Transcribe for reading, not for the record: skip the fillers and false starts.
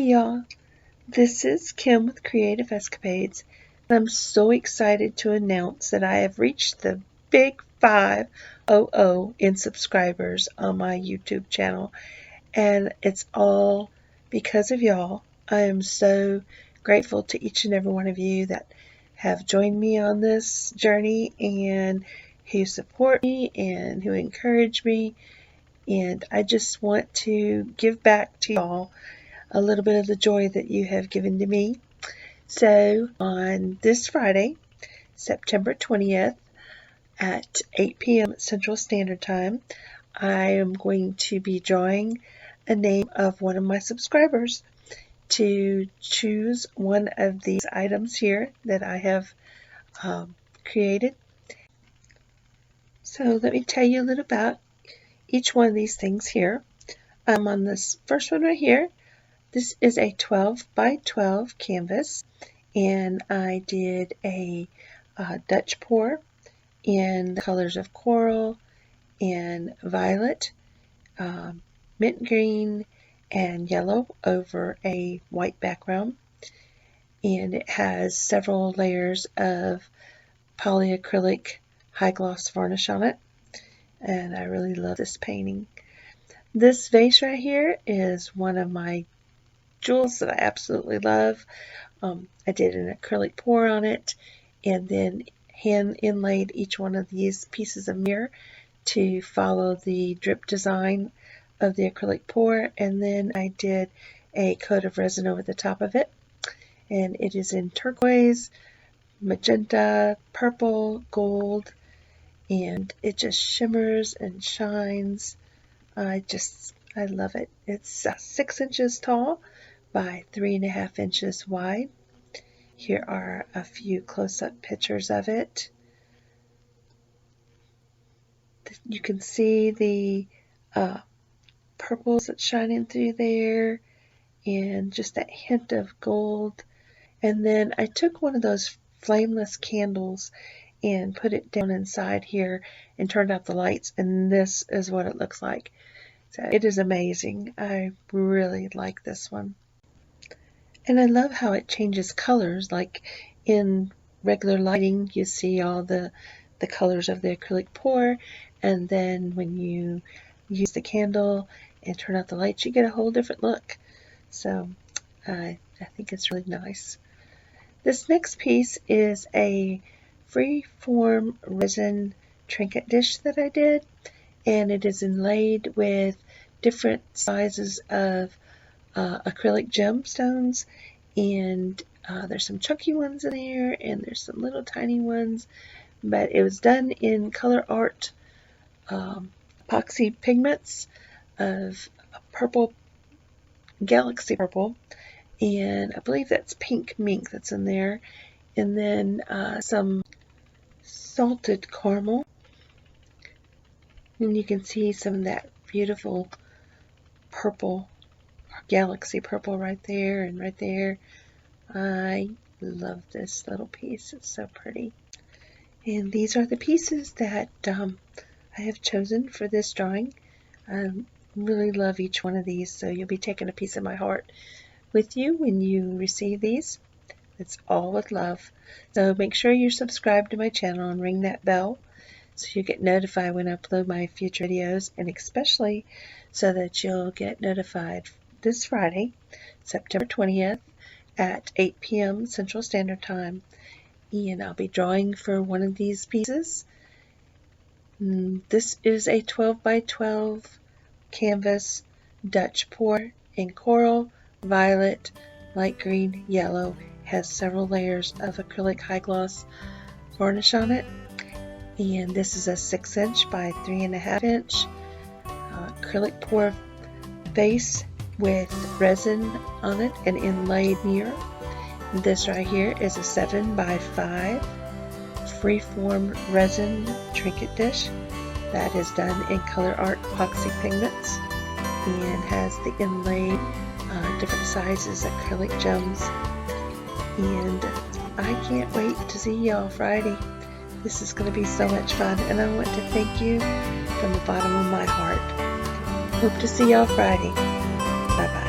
y'all, this is Kim with Creative Escapades, and I'm so excited to announce that I have reached the big 500 in subscribers on my YouTube channel, and it's all because of y'all. I am so grateful to each and every one of you that have joined me on this journey and who support me and who encourage me, and I just want to give back to y'all a little bit of the joy that you have given to me. So on this Friday, September 20th at 8 p.m. Central Standard Time, I am going to be drawing a name of one of my subscribers to choose one of these items here that I have created. So let me tell you a little about each one of these things here. On this first one right here, this is a 12 by 12 canvas, and I did a Dutch pour in the colors of coral and violet, mint green, and yellow over a white background. And it has several layers of Polycrylic High Gloss Varnish on it, and I really love this painting. This vase right here is one of my jewels that I absolutely love. I did an acrylic pour on it and then hand inlaid each one of these pieces of mirror to follow the drip design of the acrylic pour, and then I did a coat of resin over the top of it, and it is in turquoise, magenta, purple, gold, and it just shimmers and shines. I love it. It's 6 inches tall by 3.5 inches wide. Here are a few close-up pictures of it. You can see the purples that's shining through there and just that hint of gold. And then I took one of those flameless candles and put it down inside here and turned out the lights, and this is what it looks like. So it is amazing. I really like this one. And I love how it changes colors. Like in regular lighting, you see all the colors of the acrylic pour, and then when you use the candle and turn out the lights, you get a whole different look. So I think it's really nice. This next piece is a free-form resin trinket dish that I did, and it is inlaid with different sizes of acrylic gemstones, and there's some chunky ones in there and there's some little tiny ones, but it was done in Colour Arte Epoxy Pigments of purple, galaxy purple, and I believe that's pink mink that's in there, and then some salted caramel, and you can see some of that beautiful purple, galaxy purple right there and right there. I love this little piece. It's so pretty. And these are the pieces that I have chosen for this drawing. I really love each one of these, so you'll be taking a piece of my heart with you when you receive these. It's all with love. So make sure you're subscribed to my channel and ring that bell so you get notified when I upload my future videos, and especially so that you'll get notified this Friday, September 20th at 8 p.m. Central Standard Time, and I'll be drawing for one of these pieces. This is a 12 by 12 canvas Dutch pour in coral, violet, light green, yellow. Has several layers of acrylic high gloss varnish on it, and this is a 6 inch by 3.5 inch acrylic pour vase with resin on it and inlaid mirror. This right here is a 7 by 5 freeform resin trinket dish that is done in Colour Arte Epoxy Pigments and has the inlaid different sizes acrylic gems. And I can't wait to see y'all Friday. This is going to be so much fun, and I want to thank you from the bottom of my heart. Hope to see y'all Friday. Bye-bye.